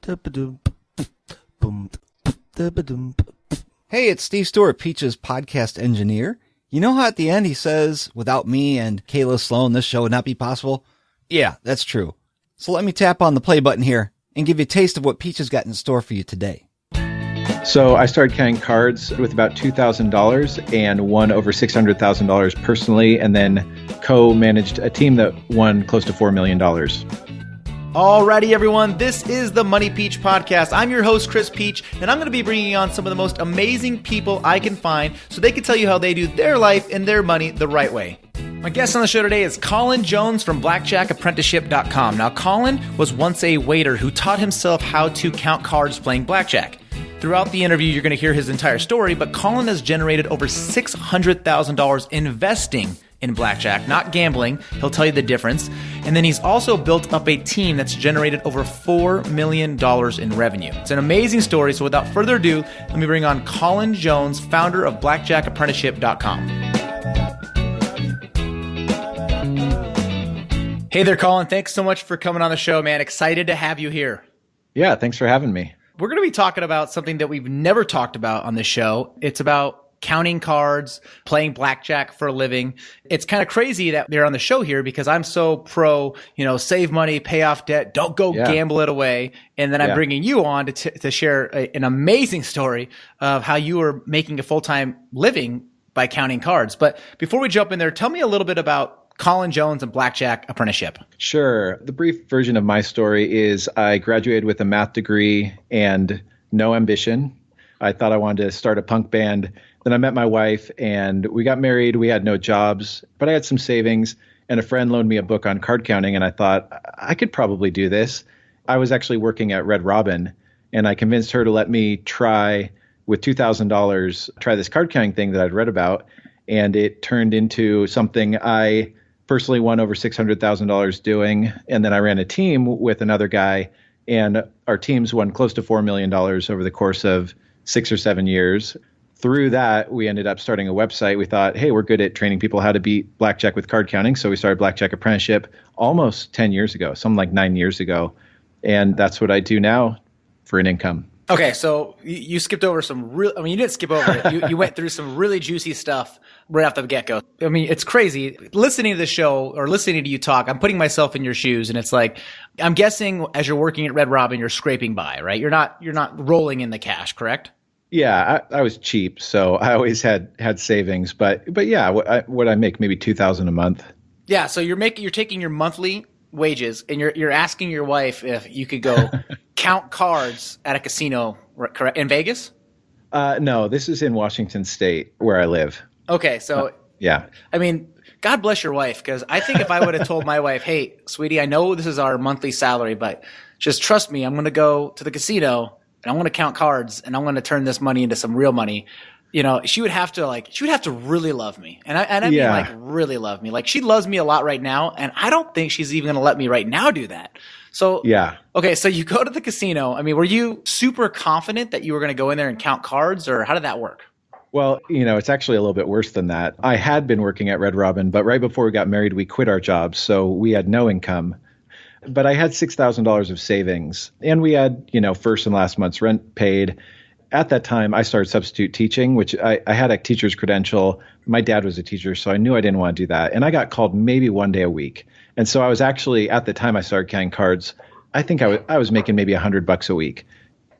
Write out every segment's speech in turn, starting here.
Hey, it's Steve Stewart, Peach's podcast engineer. You know how at the end he says, without me and Kayla Sloan, this show would not be possible? Yeah, that's true. So let me tap on the play button here and give you a taste of what Peach has got in store for you today. So I started counting cards with about $2,000 and won over $600,000 personally, and then co-managed a team that won close to $4 million. Alrighty, everyone, this is the Money Peach Podcast. I'm your host, Chris Peach, and I'm going to be bringing on some of the most amazing people I can find so they can tell you how they do their life and their money the right way. My guest on the show today is Colin Jones from BlackjackApprenticeship.com. Now, Colin was once a waiter who taught himself how to count cards playing blackjack. Throughout the interview, you're going to hear his entire story, but Colin has generated over $600,000 investing in blackjack, not gambling. He'll tell you the difference. And then he's also built up a team that's generated over $4 million in revenue. It's an amazing story. So without further ado, let me bring on Colin Jones, founder of BlackjackApprenticeship.com. Hey there, Colin. Thanks so much for coming on the show, man. Excited to have you here. Yeah, thanks for having me. We're going to be talking about something that we've never talked about on this show. It's about counting cards, playing blackjack for a living. It's kind of crazy that they're on the show here because I'm so pro, save money, pay off debt, don't go gamble it away. And then I'm bringing you on to share an amazing story of how you are making a full-time living by counting cards. But before we jump in there, tell me a little bit about Colin Jones and Blackjack Apprenticeship. Sure. The brief version of my story is I graduated with a math degree and no ambition. I thought I wanted to start a punk band. Then I met my wife and we got married. We had no jobs, but I had some savings, and a friend loaned me a book on card counting, and I thought I could probably do this. I was actually working at Red Robin, and I convinced her to let me try with $2,000, try this card counting thing that I'd read about, and it turned into something I personally won over $600,000 doing. And then I ran a team with another guy, and our teams won close to $4 million over the course of 6 or 7 years. Through that, we ended up starting a website. We thought, hey, we're good at training people how to beat blackjack with card counting. So we started Blackjack Apprenticeship almost 10 years ago, something like 9 years ago. And that's what I do now for an income. Okay, so you skipped over some real, you didn't skip over it. You went through some really juicy stuff right off the get-go. I mean, it's crazy. Listening to the show or listening to you talk, I'm putting myself in your shoes, and it's like, I'm guessing as you're working at Red Robin, you're scraping by, right? You're not rolling in the cash, correct? Yeah, I was cheap, so I always had savings. But yeah, what I make maybe $2,000 a month. Yeah, so you're taking your monthly wages, and you're asking your wife if you could go count cards at a casino, correct, in Vegas? No, this is in Washington State where I live. Okay, so yeah. I mean, God bless your wife, because I think if I would have told my wife, hey, sweetie, I know this is our monthly salary, but just trust me, I'm going to go to the casino and I'm going to count cards and I'm going to turn this money into some real money. She would have to really love me. And I mean, like, really love me. Like, she loves me a lot right now, and I don't think she's even going to let me right now do that. So, yeah. Okay. So you go to the casino. I mean, were you super confident that you were going to go in there and count cards, or how did that work? Well, it's actually a little bit worse than that. I had been working at Red Robin, but right before we got married, we quit our jobs. So we had no income. But I had $6,000 of savings, and we had, first and last month's rent paid. At that time, I started substitute teaching, which I had a teacher's credential. My dad was a teacher, so I knew I didn't want to do that. And I got called maybe one day a week. And so I was actually, at the time I started counting cards, I think I was making maybe $100 a week.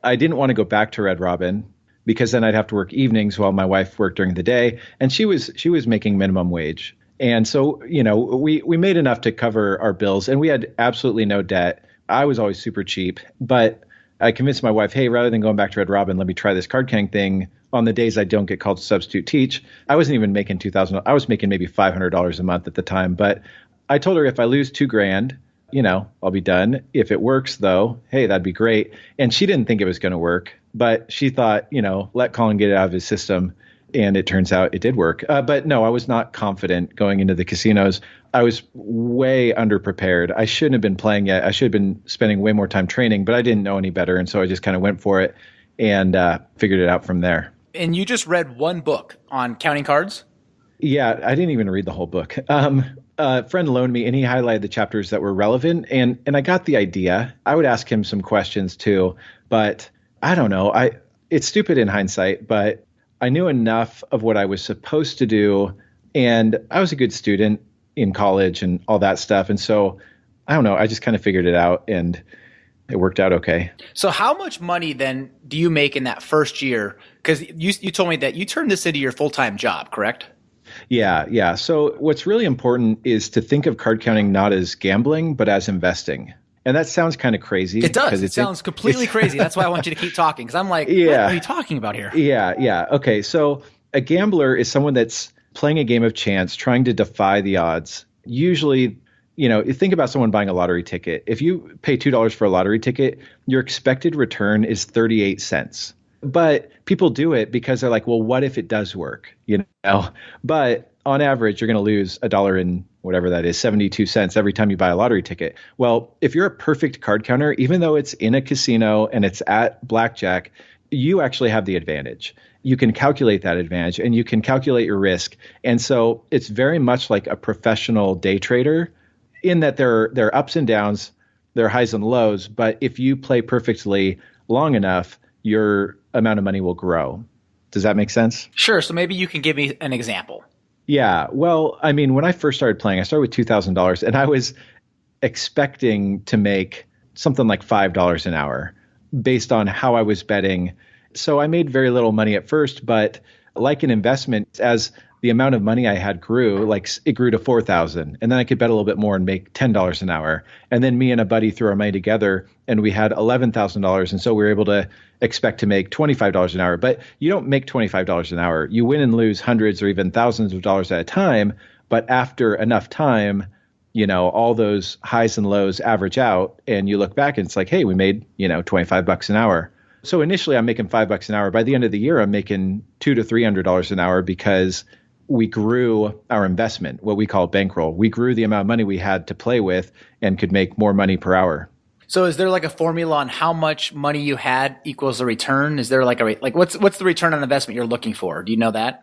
I didn't want to go back to Red Robin because then I'd have to work evenings while my wife worked during the day. And she was making minimum wage. And so, we made enough to cover our bills, and we had absolutely no debt. I was always super cheap, but I convinced my wife, hey, rather than going back to Red Robin, let me try this card counting thing on the days I don't get called to substitute teach. I wasn't even making $2,000. I was making maybe $500 a month at the time. But I told her, if I lose $2,000, I'll be done. If it works, though, hey, that'd be great. And she didn't think it was going to work, but she thought, let Colin get it out of his system. And it turns out it did work. But no, I was not confident going into the casinos. I was way underprepared. I shouldn't have been playing yet. I should have been spending way more time training, but I didn't know any better. And so I just kind of went for it and figured it out from there. And you just read one book on counting cards? Yeah, I didn't even read the whole book. a friend loaned me and he highlighted the chapters that were relevant. And I got the idea. I would ask him some questions too, but I don't know. It's stupid in hindsight, but I knew enough of what I was supposed to do. And I was a good student in college and all that stuff. And so I don't know. I just kind of figured it out and it worked out okay. So how much money then do you make in that first year? Because you told me that you turned this into your full-time job, correct? Yeah. So what's really important is to think of card counting not as gambling, but as investing. And that sounds kind of crazy. It does. It sounds completely crazy. That's why I want you to keep talking, because I'm like, what are you talking about here? Yeah. Okay. So a gambler is someone that's playing a game of chance, trying to defy the odds. Usually, you think about someone buying a lottery ticket. If you pay $2 for a lottery ticket, your expected return is 38 cents. But people do it because they're like, well, what if it does work? But on average, you're going to lose $1 and whatever that is, 72 cents every time you buy a lottery ticket. Well, if you're a perfect card counter, even though it's in a casino and it's at Blackjack, you actually have the advantage. You can calculate that advantage and you can calculate your risk. And so it's very much like a professional day trader in that there are ups and downs, there are highs and lows. But if you play perfectly long enough, your amount of money will grow. Does that make sense? Sure. So maybe you can give me an example. Yeah. Well, I mean, when I first started playing, I started with $2,000 and I was expecting to make something like $5 an hour based on how I was betting. So I made very little money at first, but like an investment, as the amount of money I had grew, like it grew to 4,000, and then I could bet a little bit more and make $10 an hour. And then me and a buddy threw our money together and we had $11,000. And so we were able to expect to make $25 an hour, but you don't make $25 an hour. You win and lose hundreds or even thousands of dollars at a time. But after enough time, all those highs and lows average out and you look back and it's like, hey, we made, $25 an hour. So initially I'm making $5 an hour. By the end of the year, I'm making $200 to $300 an hour because we grew our investment, what we call bankroll. We grew the amount of money we had to play with and could make more money per hour. So is there like a formula on how much money you had equals the return? Is there like what's the return on investment you're looking for? Do you know that?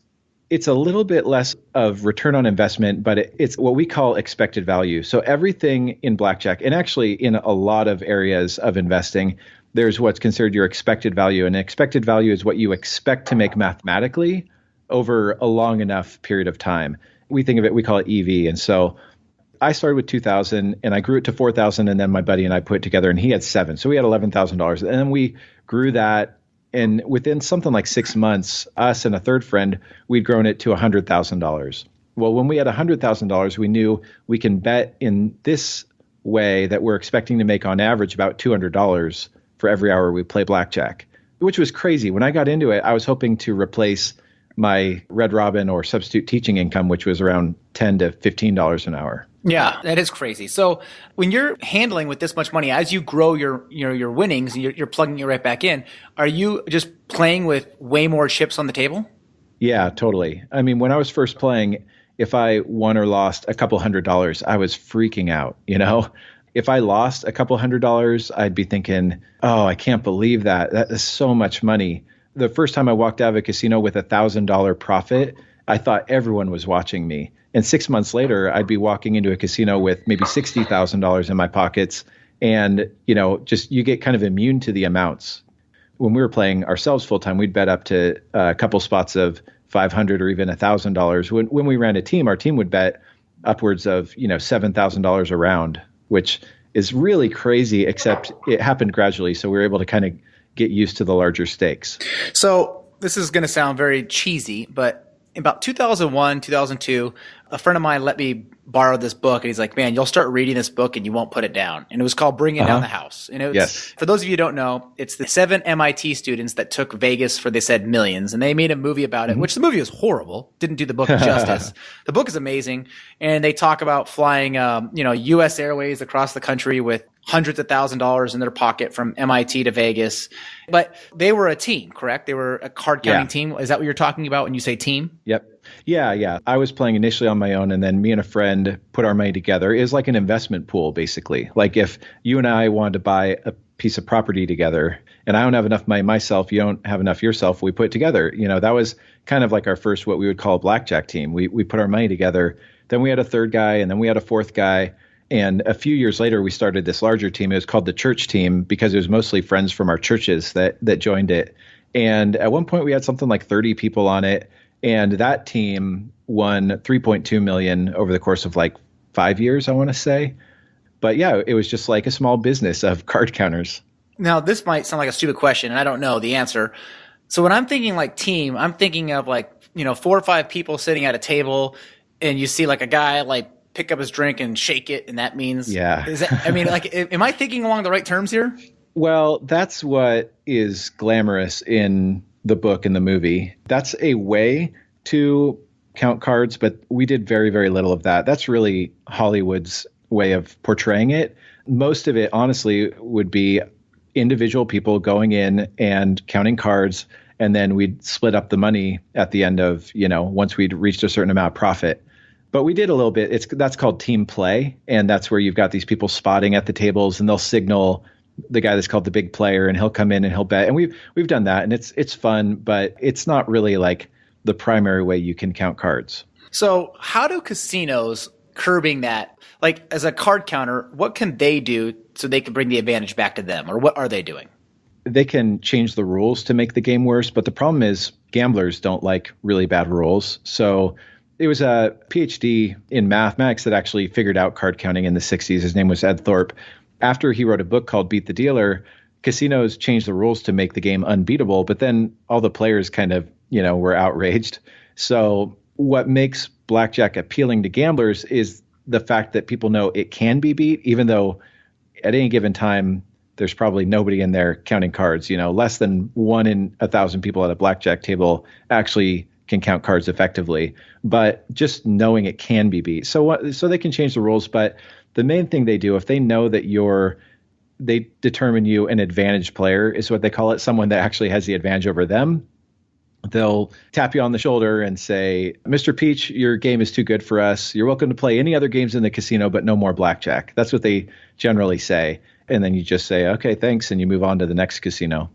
It's a little bit less of return on investment, but it's what we call expected value. So everything in Blackjack, and actually in a lot of areas of investing, there's what's considered your expected value. And expected value is what you expect to make mathematically over a long enough period of time. We think of it, we call it EV. And so I started with 2,000 and I grew it to 4,000. And then my buddy and I put it together and he had 7. So we had $11,000. And then we grew that. And within something like 6 months, us and a third friend, we'd grown it to $100,000. Well, when we had $100,000, we knew we can bet in this way that we're expecting to make on average about $200 for every hour we play Blackjack, which was crazy. When I got into it, I was hoping to replace my Red Robin or substitute teaching income, which was around $10 to $15 an hour. Yeah, that is crazy. So when you're handling with this much money, as you grow your winnings, you're plugging it right back in. Are you just playing with way more chips on the table? Yeah, totally. I mean, when I was first playing, if I won or lost a couple $100, I was freaking out, If I lost a couple $100, I'd be thinking, oh, I can't believe that. That is so much money. The first time I walked out of a casino with $1,000 profit, I thought everyone was watching me. And 6 months later, I'd be walking into a casino with maybe $60,000 in my pockets. And, just you get kind of immune to the amounts. When we were playing ourselves full time, we'd bet up to a couple spots of $500 or even $1,000. When we ran a team, our team would bet upwards of, $7,000 a round, which is really crazy, except it happened gradually. So we were able to kind of get used to the larger stakes. So this is going to sound very cheesy, but in about 2001, 2002, a friend of mine let me borrow this book, and he's like, man, you'll start reading this book and you won't put it down. And it was called Bringing Down the House. And it's, for those of you who don't know, it's the 7 MIT students that took Vegas for, they said, millions. And they made a movie about it, which the movie was horrible. Didn't do the book justice. The book is amazing. And they talk about flying, U.S. Airways across the country with hundreds of $1,000s in their pocket from MIT to Vegas. But they were a team, correct? They were a card counting team. Is that what you're talking about when you say team? Yep. Yeah. I was playing initially on my own, and then me and a friend put our money together. It was like an investment pool, basically. Like if you and I wanted to buy a piece of property together, and I don't have enough money myself, you don't have enough yourself, we put it together. That was kind of like our first, what we would call a blackjack team. We put our money together then we had a third guy, and then we had a fourth guy. And a few years later, we started this larger team. It was called the church team because it was mostly friends from our churches that joined it. And at one point, we had something like 30 people on it. And that team won $3.2 million over the course of like 5 years, I want to say. But yeah, it was just like a small business of card counters. Now, this might sound like a stupid question, and I don't know the answer. So when I'm thinking like team, I'm thinking of like, 4 or 5 people sitting at a table, and you see like a guy like pick up his drink and shake it, and that means am I thinking along the right terms here? Well, that's what is glamorous in the book and the movie. That's a way to count cards, but we did very, very little of that. That's really Hollywood's way of portraying it. Most of it, honestly, would be individual people going in and counting cards, and then we'd split up the money at the end of, once we'd reached a certain amount of profit. But we did a little bit. That's called team play, and that's where you've got these people spotting at the tables, and they'll signal the guy that's called the big player, and he'll come in and he'll bet. And we've done that, and it's fun, but it's not really like the primary way you can count cards. So how do casinos curbing that? Like, as a card counter, what can they do so they can bring the advantage back to them, or what are they doing? They can change the rules to make the game worse, but the problem is gamblers don't like really bad rules. So it was a PhD in mathematics that actually figured out card counting in the 60s. His name was Ed Thorpe. After he wrote a book called Beat the Dealer, casinos changed the rules to make the game unbeatable, but then all the players kind of, were outraged. So what makes blackjack appealing to gamblers is the fact that people know it can be beat, even though at any given time, there's probably nobody in there counting cards. Less than 1 in 1,000 people at a blackjack table actually can count cards effectively, but just knowing it can be beat. So they can change the rules, but the main thing they do, if they know that they determine you an advantage player, is what they call it, someone that actually has the advantage over them. They'll tap you on the shoulder and say, Mr. Peach, your game is too good for us. You're welcome to play any other games in the casino, but no more blackjack. That's what they generally say. And then you just say, okay, thanks. And you move on to the next casino.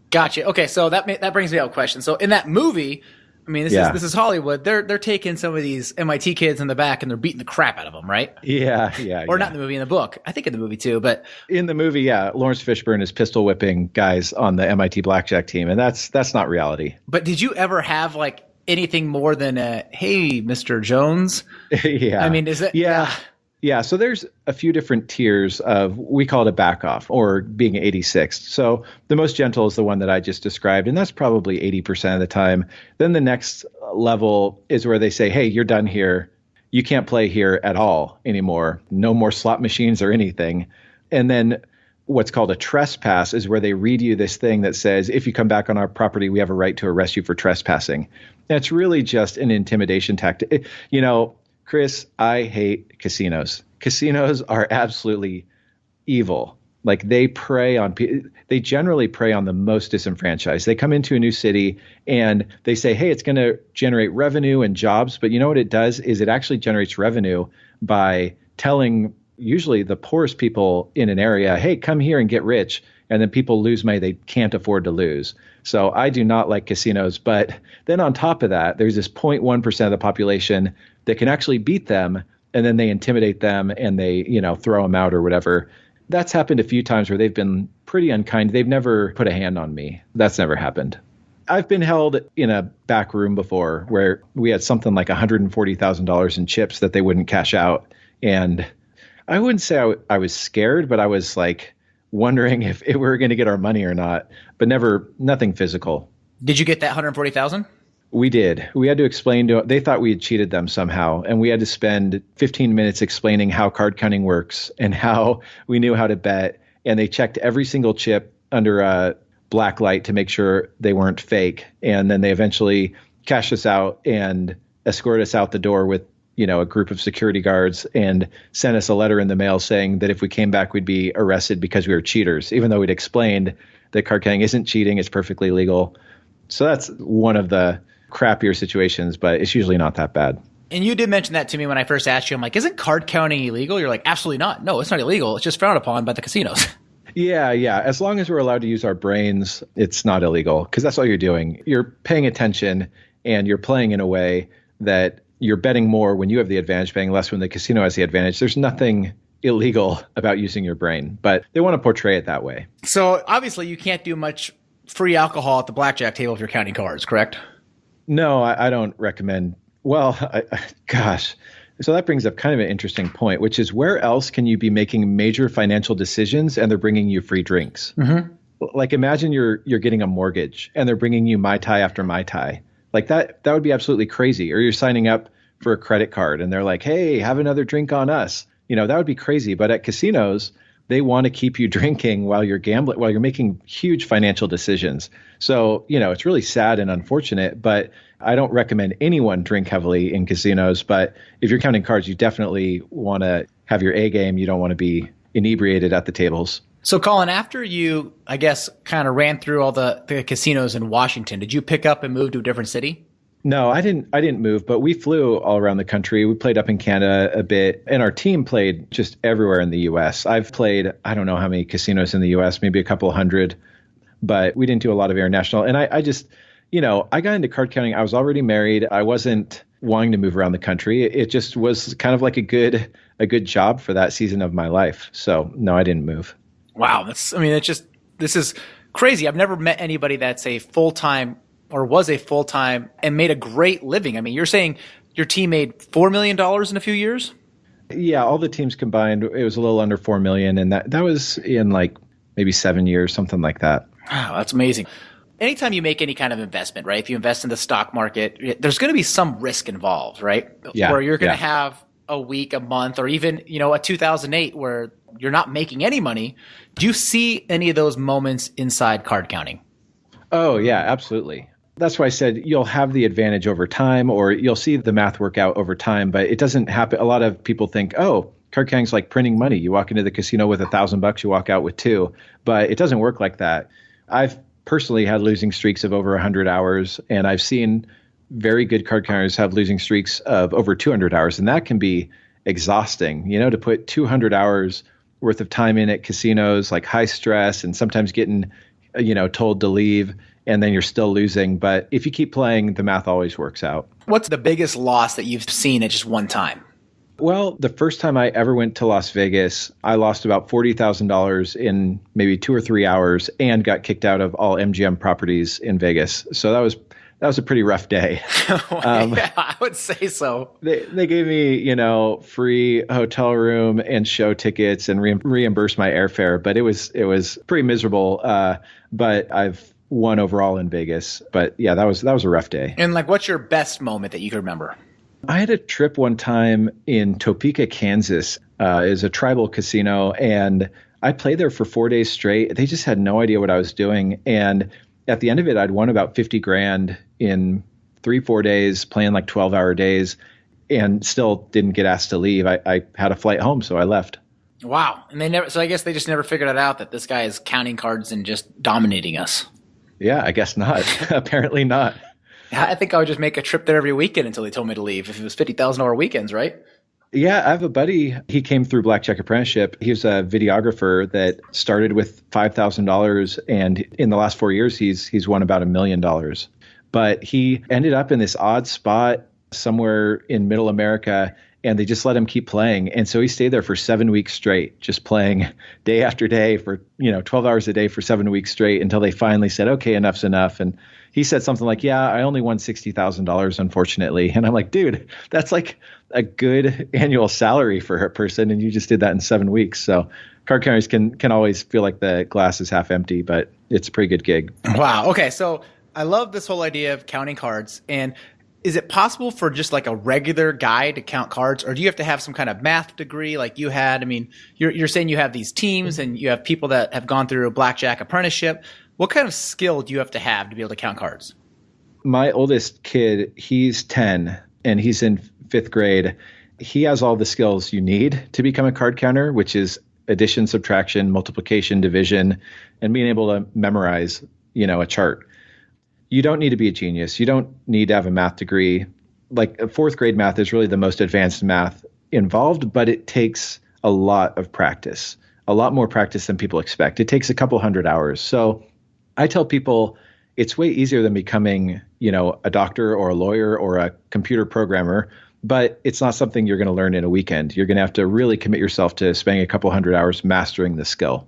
Gotcha. Okay. So that brings me to a question. So in that movie, I mean, this is Hollywood. They're taking some of these MIT kids in the back and they're beating the crap out of them, right? Yeah. Or not in the movie, in the book. I think in the movie too, but in the movie, yeah, Lawrence Fishburne is pistol whipping guys on the MIT blackjack team, and that's not reality. But did you ever have like anything more than hey, Mr. Jones? Yeah. I mean, is it? Yeah. Yeah, so there's a few different tiers of, we call it a back off or being 86th. So the most gentle is the one that I just described, and that's probably 80% of the time. Then the next level is where they say, hey, you're done here. You can't play here at all anymore. No more slot machines or anything. And then what's called a trespass is where they read you this thing that says, if you come back on our property, we have a right to arrest you for trespassing. And it's really just an intimidation tactic. Chris, I hate casinos. Casinos are absolutely evil. Like they generally prey on the most disenfranchised. They come into a new city and they say, hey, it's going to generate revenue and jobs. But you know what it does is it actually generates revenue by telling usually the poorest people in an area, hey, come here and get rich. And then people lose money they can't afford to lose. So I do not like casinos. But then on top of that, there's this 0.1% of the population that can actually beat them, and then they intimidate them and they, throw them out or whatever. That's happened a few times where they've been pretty unkind. They've never put a hand on me. That's never happened. I've been held in a back room before where we had something like $140,000 in chips that they wouldn't cash out. And I wouldn't say I was scared, but I was like wondering if we were going to get our money or not, but nothing physical. Did you get that 140,000? We did. We had to explain they thought we had cheated them somehow. And we had to spend 15 minutes explaining how card counting works and how we knew how to bet. And they checked every single chip under a black light to make sure they weren't fake. And then they eventually cashed us out and escorted us out the door with, a group of security guards and sent us a letter in the mail saying that if we came back, we'd be arrested because we were cheaters, even though we'd explained that card counting isn't cheating. It's perfectly legal. So that's one of the crappier situations, but it's usually not that bad. And you did mention that to me when I first asked you. I'm like, isn't card counting illegal? You're like, absolutely not. No, it's not illegal. It's just frowned upon by the casinos. Yeah. As long as we're allowed to use our brains, it's not illegal because that's all you're doing. You're paying attention and you're playing in a way that you're betting more when you have the advantage, betting less when the casino has the advantage. There's nothing illegal about using your brain, but they want to portray it that way. So obviously you can't do much free alcohol at the blackjack table if you're counting cards, correct? No, I don't recommend. Well, gosh. So that brings up kind of an interesting point, which is where else can you be making major financial decisions and they're bringing you free drinks? Mm-hmm. Like imagine you're getting a mortgage and they're bringing you Mai Tai after Mai Tai. Like that would be absolutely crazy. Or you're signing up for a credit card and they're like, hey, have another drink on us. That would be crazy. But at casinos, they want to keep you drinking while you're gambling, while you're making huge financial decisions. So, it's really sad and unfortunate, but I don't recommend anyone drink heavily in casinos. But if you're counting cards, you definitely want to have your A game. You don't want to be inebriated at the tables. So, Colin, after you, I guess, kind of ran through all the casinos in Washington, did you pick up and move to a different city? No, I didn't move, but we flew all around the country. We played up in Canada a bit, and our team played just everywhere in the U.S. I've played, I don't know how many casinos in the U.S., maybe a couple hundred, but we didn't do a lot of international. And I just, I got into card counting. I was already married. I wasn't wanting to move around the country. It just was kind of like a good job for that season of my life. So no, I didn't move. Wow. This is crazy. I've never met anybody that's a full-time or was a full-time and made a great living. I mean, you're saying your team made $4 million in a few years? Yeah, all the teams combined, it was a little under 4 million. And that was in like maybe 7 years, something like that. Wow, that's amazing. Anytime you make any kind of investment, right? If you invest in the stock market, there's going to be some risk involved, right? Yeah, where you're going to have a week, a month, or even, a 2008 where you're not making any money. Do you see any of those moments inside card counting? Oh, yeah, absolutely. That's why I said you'll have the advantage over time, or you'll see the math work out over time, but it doesn't happen. A lot of people think, oh, card counting's like printing money. You walk into the casino with $1,000, you walk out with $2,000, but it doesn't work like that. I've personally had losing streaks of over 100 hours, and I've seen very good card counters have losing streaks of over 200 hours, and that can be exhausting, to put 200 hours worth of time in at casinos, like high stress and sometimes getting, told to leave, and then you're still losing. But if you keep playing, the math always works out. What's the biggest loss that you've seen at just one time? Well, the first time I ever went to Las Vegas, I lost about $40,000 in maybe 2 or 3 hours and got kicked out of all MGM properties in Vegas. So that was a pretty rough day. Yeah, I would say so. They gave me, free hotel room and show tickets and reimbursed my airfare, but it was pretty miserable. But I've won overall in Vegas. But yeah, that was a rough day. And what's your best moment that you can remember? I had a trip one time in Topeka, Kansas. It was a tribal casino, and I played there for 4 days straight. They just had no idea what I was doing. And at the end of it, I'd won about 50 grand in 3-4 days, playing like 12-hour days, and still didn't get asked to leave. I had a flight home, so I left. Wow. And so I guess they just never figured it out that this guy is counting cards and just dominating us. Yeah, I guess not. Apparently not. I think I would just make a trip there every weekend until they told me to leave. If it was $50,000 weekends, right? Yeah, I have a buddy. He came through Blackjack Apprenticeship. He was a videographer that started with $5,000, and in the last 4 years, he's won about $1 million. But he ended up in this odd spot somewhere in Middle America, and they just let him keep playing. And so he stayed there for 7 weeks straight, just playing day after day for 12 hours a day for 7 weeks straight until they finally said, okay, enough's enough. And he said something like, yeah, I only won $60,000, unfortunately. And I'm like, dude, that's like a good annual salary for a person, and you just did that in 7 weeks. So card counters can always feel like the glass is half empty, but it's a pretty good gig. Wow. Okay. So I love this whole idea of counting cards. And is it possible for just like a regular guy to count cards, or do you have to have some kind of math degree like you had? I mean, you're saying you have these teams and you have people that have gone through a Blackjack Apprenticeship. What kind of skill do you have to be able to count cards? My oldest kid, he's 10 and he's in 5th grade. He has all the skills you need to become a card counter, which is addition, subtraction, multiplication, division, and being able to memorize, a chart. You don't need to be a genius. You don't need to have a math degree. Like 4th grade math is really the most advanced math involved, but it takes a lot of practice, a lot more practice than people expect. It takes a couple hundred hours. So I tell people it's way easier than becoming, a doctor or a lawyer or a computer programmer. but it's not something you're going to learn in a weekend. You're going to have to really commit yourself to spending a couple hundred hours mastering the skill.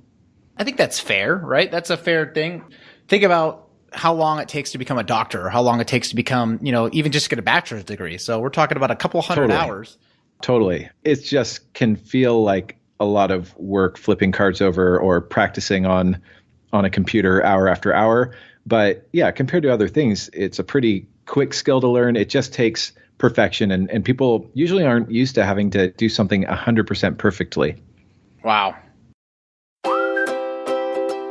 I think that's fair, right? That's a fair thing. Think about how long it takes to become a doctor, or how long it takes to become, even just get a bachelor's degree. So we're talking about a couple hundred hours. Totally. It just can feel like a lot of work flipping cards over or practicing on a computer hour after hour. But yeah, compared to other things, it's a pretty quick skill to learn. It just takes perfection, and people usually aren't used to having to do something 100% perfectly. Wow.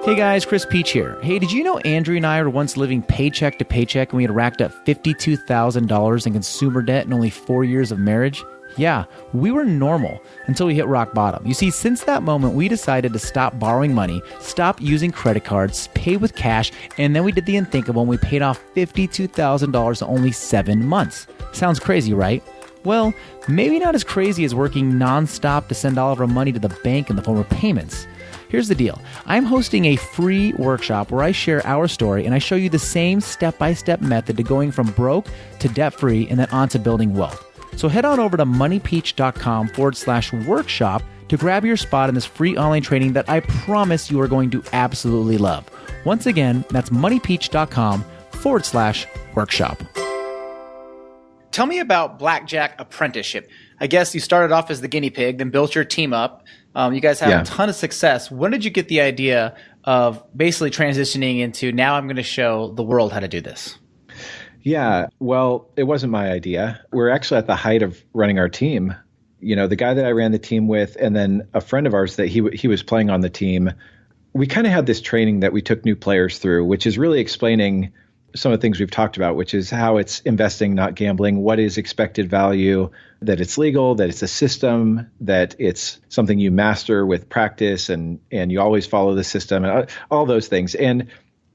Hey guys, Chris Peach here. Hey, did you know Andrew and I were once living paycheck to paycheck and we had racked up $52,000 in consumer debt in only 4 years of marriage? Yeah, we were normal until we hit rock bottom. You see, since that moment, we decided to stop borrowing money, stop using credit cards, pay with cash, and then we did the unthinkable and we paid off $52,000 in only 7 months. Sounds crazy, right? Well, maybe not as crazy as working nonstop to send all of our money to the bank in the form of payments. Here's the deal. I'm hosting a free workshop where I share our story and I show you the same step-by-step method to going from broke to debt-free and then on to building wealth. So head on over to moneypeach.com/workshop to grab your spot in this free online training that I promise you are going to absolutely love. Once again, that's moneypeach.com/workshop. Tell me about Blackjack Apprenticeship. I guess you started off as the guinea pig, then built your team up. You guys have a ton of success. When did you get the idea of basically transitioning into, now I'm going to show the world how to do this? Yeah, well, it wasn't my idea. We're actually at the height of running our team. The guy that I ran the team with, and then a friend of ours that he was playing on the team, we kind of had this training that we took new players through, which is really explaining some of the things we've talked about, which is how it's investing, not gambling, what is expected value, that it's legal, that it's a system, that it's something you master with practice, and you always follow the system, and all those things. And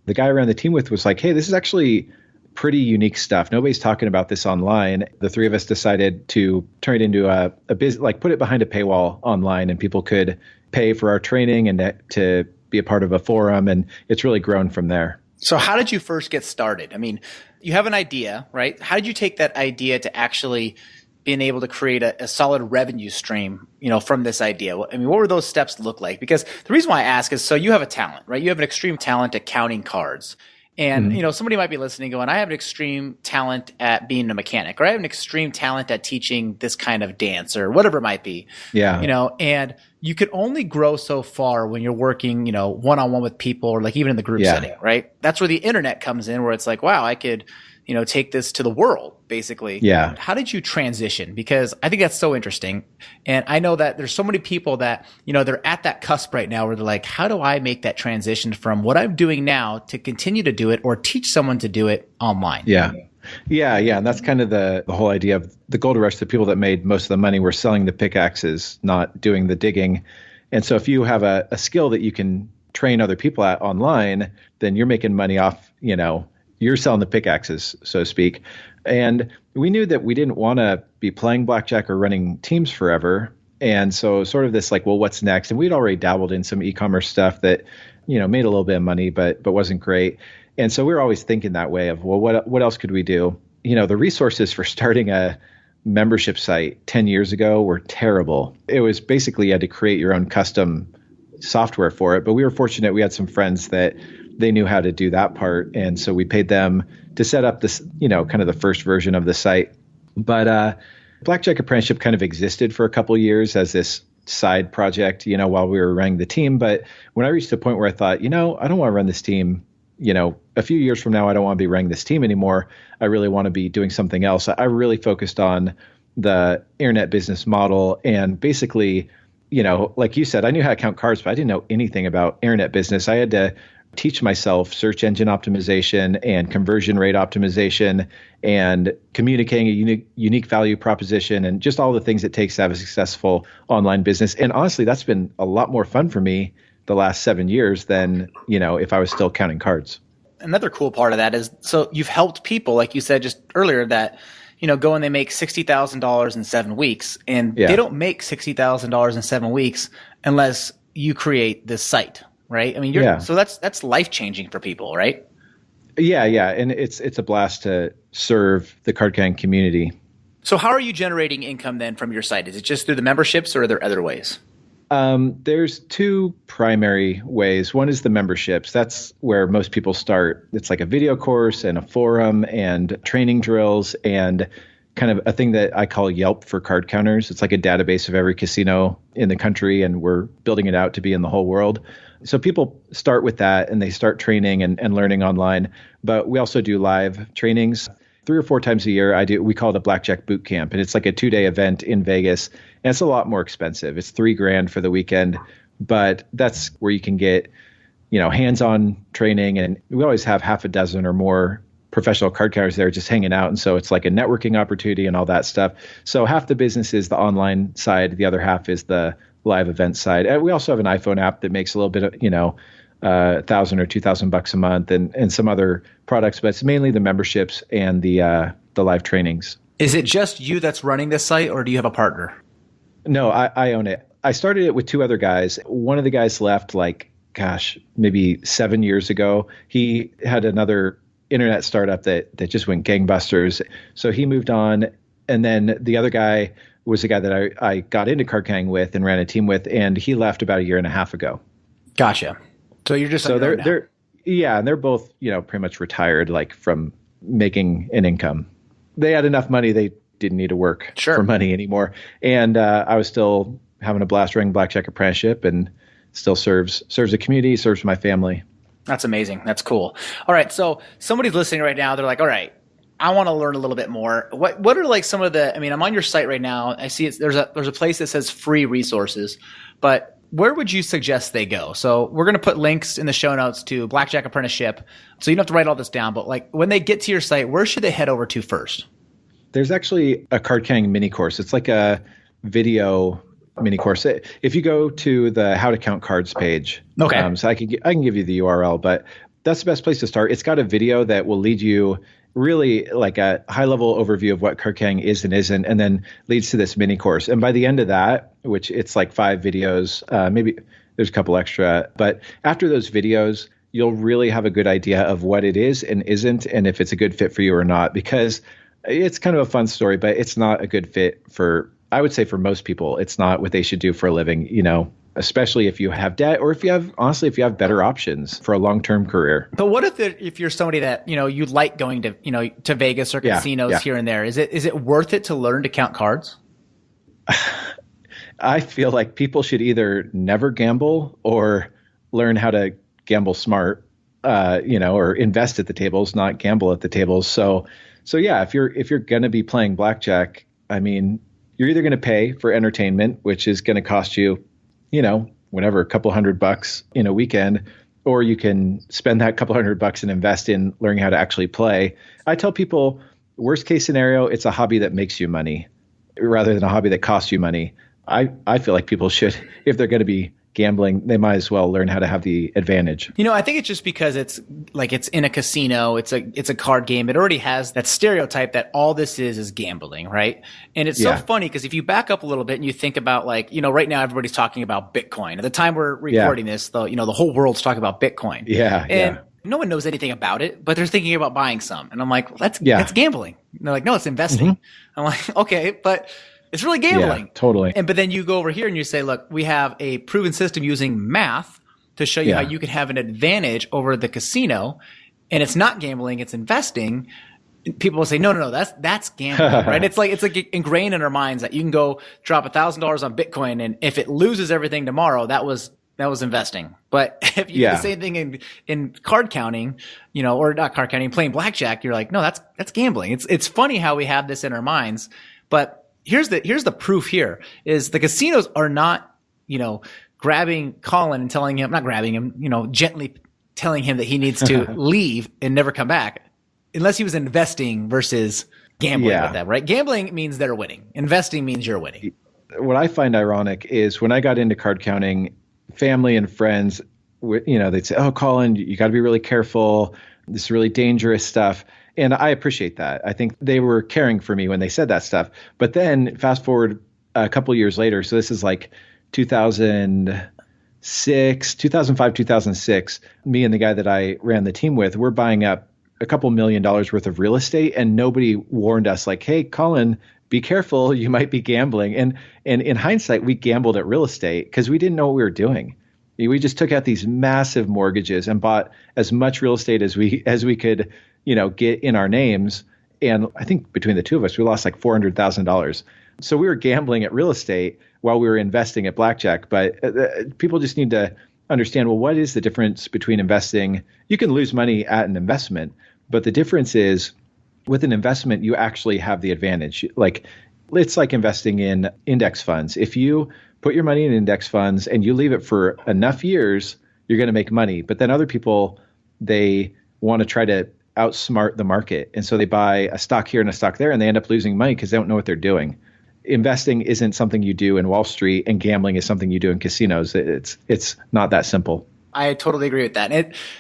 the guy I ran the team with was like, hey, this is actually pretty unique stuff. Nobody's talking about this online. The three of us decided to turn it into a business, like put it behind a paywall online, and people could pay for our training and to be a part of a forum. And it's really grown from there. So how did you first get started? I mean, you have an idea, right? How did you take that idea to actually being able to create a solid revenue stream, from this idea? I mean, what were those steps look like? Because the reason why I ask is, so you have a talent, right? You have an extreme talent at counting cards. And, somebody might be listening going, I have an extreme talent at being a mechanic, or I have an extreme talent at teaching this kind of dance, or whatever it might be. Yeah. And you could only grow so far when you're working, one-on-one with people, or like even in the group setting, right? That's where the internet comes in, where it's like, wow, I could, take this to the world, basically. Yeah. How did you transition? Because I think that's so interesting. And I know that there's so many people that, they're at that cusp right now where they're like, how do I make that transition from what I'm doing now to continue to do it or teach someone to do it online? Yeah. And that's kind of the whole idea of the gold rush. The people that made most of the money were selling the pickaxes, not doing the digging. And so if you have a skill that you can train other people at online, then you're making money off, you're selling the pickaxes, so to speak. And we knew that we didn't want to be playing blackjack or running teams forever. And so sort of this like, well, what's next? And we'd already dabbled in some e-commerce stuff that, made a little bit of money, but wasn't great. And so we were always thinking that way of, well, what else could we do? The resources for starting a membership site 10 years ago were terrible. It was basically you had to create your own custom software for it. But we were fortunate. We had some friends that they knew how to do that part. And so we paid them to set up this, kind of the first version of the site. But Blackjack Apprenticeship kind of existed for a couple of years as this side project, while we were running the team. But when I reached the point where I thought, I don't want to run this team, a few years from now, I don't want to be running this team anymore. I really want to be doing something else. I really focused on the internet business model, and basically, like you said, I knew how to count cards, but I didn't know anything about internet business. I had to teach myself search engine optimization and conversion rate optimization and communicating a unique value proposition and just all the things it takes to have a successful online business. And honestly, that's been a lot more fun for me the last 7 years than, if I was still counting cards. Another cool part of that is, so you've helped people, like you said just earlier, that, go and they make $60,000 in 7 weeks, and they don't make $60,000 in 7 weeks unless you create this site. Right. I mean, so that's life-changing for people, right? Yeah. And it's a blast to serve the card counting community. So how are you generating income then from your site? Is it just through the memberships or are there other ways? There's two primary ways. One is the memberships. That's where most people start. It's like a video course and a forum and training drills and kind of a thing that I call Yelp for card counters. It's like a database of every casino in the country, and we're building it out to be in the whole world. So people start with that and they start training and learning online. But we also do live trainings. 3 or 4 times a year, we call it a Blackjack Boot Camp, and it's like a 2-day event in Vegas, and it's a lot more expensive. It's $3,000 for the weekend, but that's where you can get, hands-on training, and we always have half a dozen or more professional card counters there just hanging out, and so it's like a networking opportunity and all that stuff. So half the business is the online side, the other half is the live event side. And we also have an iPhone app that makes a little bit of, $1,000 or $2,000 a month and some other products, but it's mainly the memberships and the live trainings. Is it just you that's running this site, or do you have a partner? No, I own it. I started it with 2 other guys. One of the guys left maybe 7 years ago. He had another internet startup that just went gangbusters. So he moved on. And then the other guy was the guy that I got into card counting with and ran a team with, and he left about 1.5 years ago. Gotcha. So you're just and they're both pretty much retired, like from making an income. They had enough money; they didn't need to work for money anymore. And I was still having a blast running Blackjack Apprenticeship, and still serves the community, serves my family. That's amazing. That's cool. All right, so somebody's listening right now. They're like, "All right, I want to learn a little bit more." What are like some of the? I mean, I'm on your site right now. I see there's a place that says free resources, but where would you suggest they go? So we're going to put links in the show notes to Blackjack Apprenticeship. So you don't have to write all this down, but like when they get to your site, where should they head over to first? There's actually a card counting mini course. It's like a video mini course. If you go to the How to Count Cards page, okay. So I can give you the URL, but that's the best place to start. It's got a video that will lead you really like a high level overview of what card counting is and isn't, and then leads to this mini course. And by the end of that, which it's like 5 videos, maybe there's a couple extra, but after those videos, you'll really have a good idea of what it is and isn't, and if it's a good fit for you or not, because it's kind of a fun story, but it's not a good fit I would say for most people, it's not what they should do for a living, especially if you have debt or if you have better options for a long-term career. But what if you're somebody that, you like going to, to Vegas or casinos here and there? Is it worth it to learn to count cards? I feel like people should either never gamble or learn how to gamble smart, or invest at the tables, not gamble at the tables. So yeah, if you're going to be playing blackjack, I mean, you're either going to pay for entertainment, which is going to cost you, whatever, a couple $100 in a weekend, or you can spend that couple $100 and invest in learning how to actually play. I tell people, worst case scenario, it's a hobby that makes you money rather than a hobby that costs you money. I feel like people should, if they're going to be gambling, they might as well learn how to have the advantage. I think it's just because it's in a casino, it's a card game. It already has that stereotype that all this is gambling, right? And it's so funny because if you back up a little bit and you think about right now everybody's talking about Bitcoin. At the time we're recording this, the whole world's talking about Bitcoin. And no one knows anything about it, but they're thinking about buying some. And I'm like, well, that's gambling. And they're like, no, it's investing. Mm-hmm. I'm like, okay, but it's really gambling. Yeah, totally. But then you go over here and you say, look, we have a proven system using math to show you how you can have an advantage over the casino, and it's not gambling, it's investing. People will say, no, that's gambling, right? It's like ingrained in our minds that you can go drop $1,000 on Bitcoin, and if it loses everything tomorrow, that was investing. But if you do the same thing in card counting, or not card counting, playing blackjack, you're like, no, that's gambling. It's funny how we have this in our minds, but here's the proof here is the casinos are not, grabbing Colin and telling him, not grabbing him, gently telling him that he needs to leave and never come back unless he was investing versus gambling with them, right? Gambling means they're winning. Investing means you're winning. What I find ironic is when I got into card counting, family and friends, they'd say, oh, Colin, you got to be really careful. This is really dangerous stuff. And I appreciate that. I think they were caring for me when they said that stuff. But then fast forward a couple years later. So this is like 2005, 2006. Me and the guy that I ran the team with, we're buying up a couple $1 million worth of real estate. And nobody warned us like, hey, Colin, be careful, you might be gambling. And in hindsight, we gambled at real estate because we didn't know what we were doing. We just took out these massive mortgages and bought as much real estate as we could, get in our names. And I think between the two of us, we lost like $400,000. So we were gambling at real estate while we were investing at Blackjack. But people just need to understand, well, what is the difference between investing? You can lose money at an investment, but the difference is with an investment, you actually have the advantage. Like it's like investing in index funds. If you put your money in index funds and you leave it for enough years, you're going to make money. But then other people, they want to try to outsmart the market. And so they buy a stock here and a stock there, and they end up losing money because they don't know what they're doing. Investing isn't something you do in Wall Street, and gambling is something you do in casinos. It's not that simple. I totally agree with that.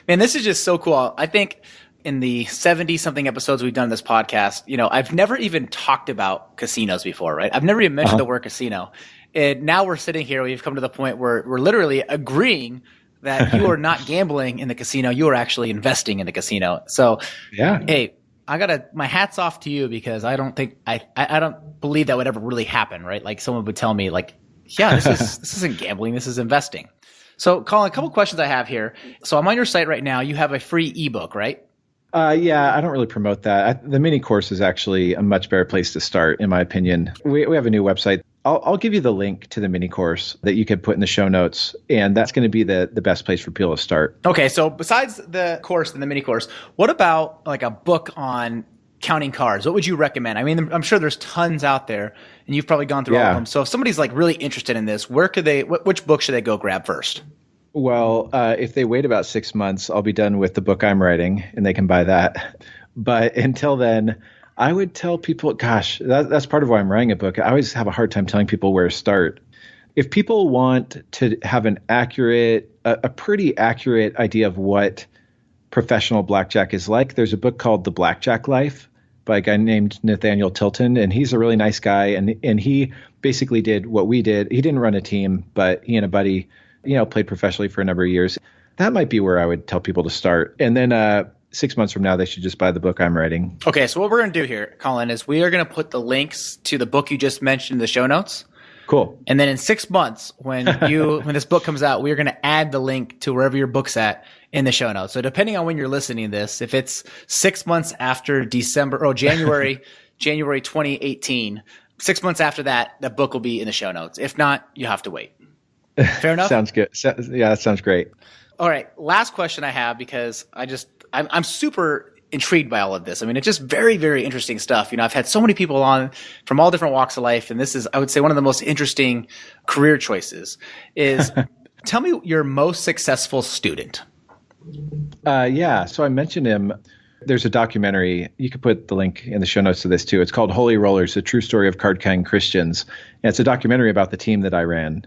Man, this is just so cool. I think in the 70-something episodes we've done in this podcast, I've never even talked about casinos before, right? I've never even mentioned the word casino. And now we're sitting here, we've come to the point where we're literally agreeing that you are not gambling in the casino, you are actually investing in the casino. So, yeah. Hey, my hat's off to you, because I don't think I don't believe that would ever really happen, right? Like someone would tell me like, yeah, this isn't gambling, this is investing. So Colin, a couple questions I have here. So I'm on your site right now. You have a free ebook, right? Yeah, I don't really promote that. The mini course is actually a much better place to start, in my opinion. We have a new website. I'll give you the link to the mini course that you could put in the show notes, and that's going to be the best place for people to start. Okay, so besides the course and the mini course, what about like a book on counting cards? What would you recommend? I mean, I'm sure there's tons out there, and you've probably gone through all of them. So if somebody's like really interested in this, which book should they go grab first? Well, if they wait about 6 months, I'll be done with the book I'm writing, and they can buy that. But until then, I would tell people, gosh, that's part of why I'm writing a book. I always have a hard time telling people where to start. If people want to have a pretty accurate idea of what professional blackjack is like, there's a book called The Blackjack Life by a guy named Nathaniel Tilton, and he's a really nice guy. And he basically did what we did. He didn't run a team, but he and a buddy, played professionally for a number of years. That might be where I would tell people to start. And then 6 months from now, they should just buy the book I'm writing. Okay, so what we're going to do here, Colin, is we are going to put the links to the book you just mentioned in the show notes. Cool. And then in 6 months, when this book comes out, we are going to add the link to wherever your book's at in the show notes. So depending on when you're listening to this, if it's 6 months after January 2018, 6 months after that, the book will be in the show notes. If not, you have to wait. Fair enough? Sounds good. Yeah, that sounds great. All right. Last question I have, because I'm super intrigued by all of this. I mean, it's just very, very interesting stuff. I've had so many people on from all different walks of life, and this is, I would say, one of the most interesting career choices is tell me your most successful student. Yeah. So I mentioned him. There's a documentary. You could put the link in the show notes to this too. It's called Holy Rollers, a true story of card-carrying Christians. And it's a documentary about the team that I ran.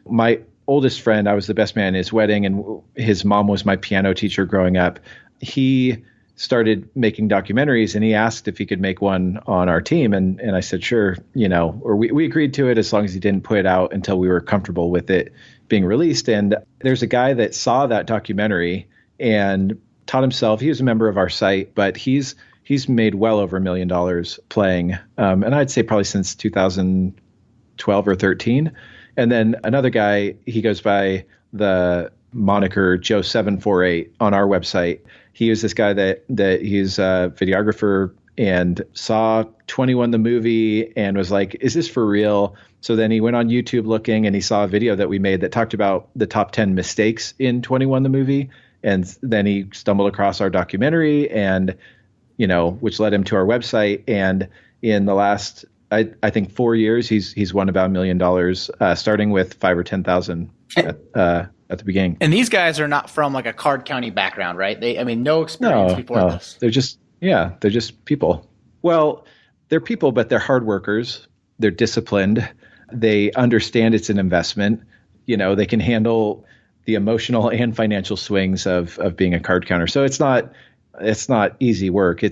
My oldest friend, I was the best man in his wedding, and his mom was my piano teacher growing up. He started making documentaries, and he asked if he could make one on our team. And I said, sure, or we agreed to it as long as he didn't put it out until we were comfortable with it being released. And there's a guy that saw that documentary and taught himself. He was a member of our site, but he's made well over $1 million playing. And I'd say probably since 2012 or 13. And then another guy, he goes by the moniker Joe748 on our website. He was this guy that he's a videographer and saw 21 the movie and was like, is this for real? So then he went on YouTube looking, and he saw a video that we made that talked about the top 10 mistakes in 21 the movie. And then he stumbled across our documentary, and which led him to our website. And in the last, I think 4 years, he's won about $1 million, starting with 5,000 or 10,000 at the beginning. And these guys are not from like a card county background, right? No experience before this. They're just people. Well, they're people, but they're hard workers. They're disciplined. They understand it's an investment. They can handle the emotional and financial swings of being a card counter. So it's not easy work.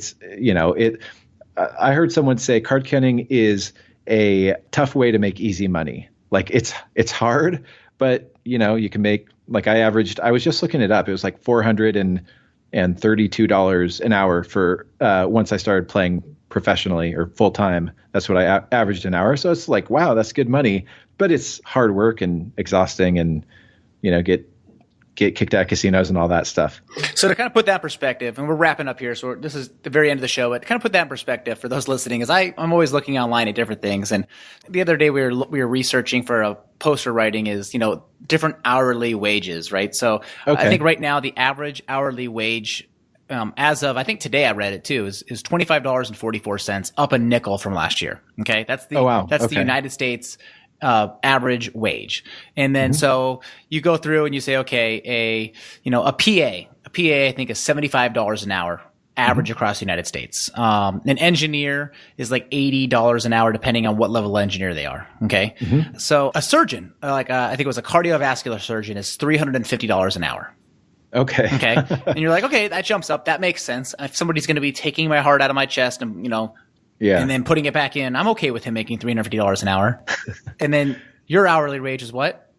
I heard someone say card counting is a tough way to make easy money. Like it's hard, but you can make, like I was just looking it up. It was like $432 an hour for once I started playing professionally or full time. That's what I averaged an hour. So it's like, wow, that's good money, but it's hard work and exhausting, and get kicked out of casinos and all that stuff. So to kind of put that in perspective, and we're wrapping up here, so this is the very end of the show, but to kind of put that in perspective for those listening, is I'm always looking online at different things. And the other day we were researching for a poster writing is, different hourly wages, right? So I think right now the average hourly wage as of, I think today I read it too, is $25.44, up a nickel from last year. Okay. That's the United States average wage. And then so you go through and you say, okay, a PA I think is $75 an hour average across the United States. An engineer is like $80 an hour depending on what level engineer they are. Okay. So a surgeon, I think it was a cardiovascular surgeon, is $350 an hour. Okay. And you're like, okay, that jumps up. That makes sense. If somebody's going to be taking my heart out of my chest and, and then putting it back in, I'm okay with him making $350 an hour. And then your hourly wage is what?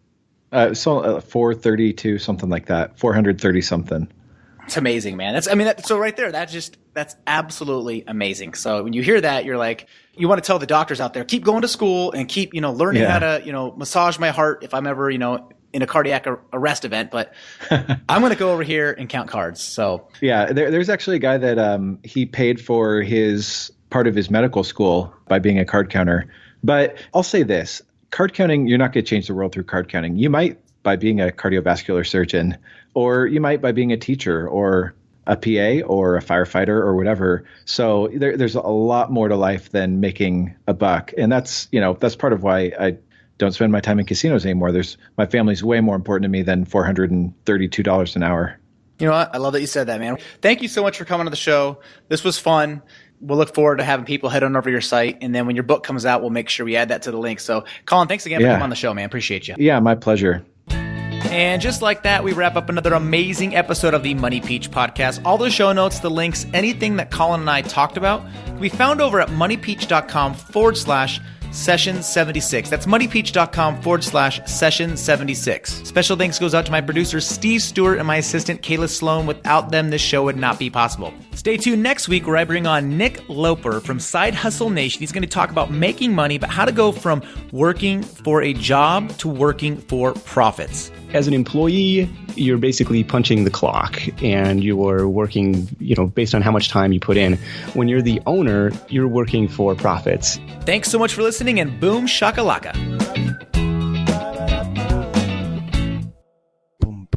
So 432, something like that. 430 something. It's amazing, man. So right there, that's absolutely amazing. So when you hear that, you're like, you want to tell the doctors out there, keep going to school and keep, learning how to, massage my heart if I'm ever, in a cardiac arrest event, but I'm going to go over here and count cards. So yeah, there's actually a guy that he paid for his part of his medical school by being a card counter. But I'll say this, card counting, you're not going to change the world through card counting. You might by being a cardiovascular surgeon, or you might by being a teacher or a PA or a firefighter or whatever. So there's a lot more to life than making a buck. And that's part of why I don't spend my time in casinos anymore. My family's way more important to me than $432 an hour. You know what? I love that you said that, man. Thank you so much for coming on the show. This was fun. We'll look forward to having people head on over to your site. And then when your book comes out, we'll make sure we add that to the link. So Colin, thanks again for coming on the show, man. Appreciate you. Yeah, my pleasure. And just like that, we wrap up another amazing episode of the Money Peach podcast. All the show notes, the links, anything that Colin and I talked about can be found over at moneypeach.com/session76. That's moneypeach.com/session76. Special thanks goes out to my producers, Steve Stewart, and my assistant, Kayla Sloan. Without them, this show would not be possible. Stay tuned next week where I bring on Nick Loper from Side Hustle Nation. He's going to talk about making money, but how to go from working for a job to working for profits. As an employee, you're basically punching the clock and you're working, based on how much time you put in. When you're the owner, you're working for profits. Thanks so much for listening, and boom shakalaka. Boom.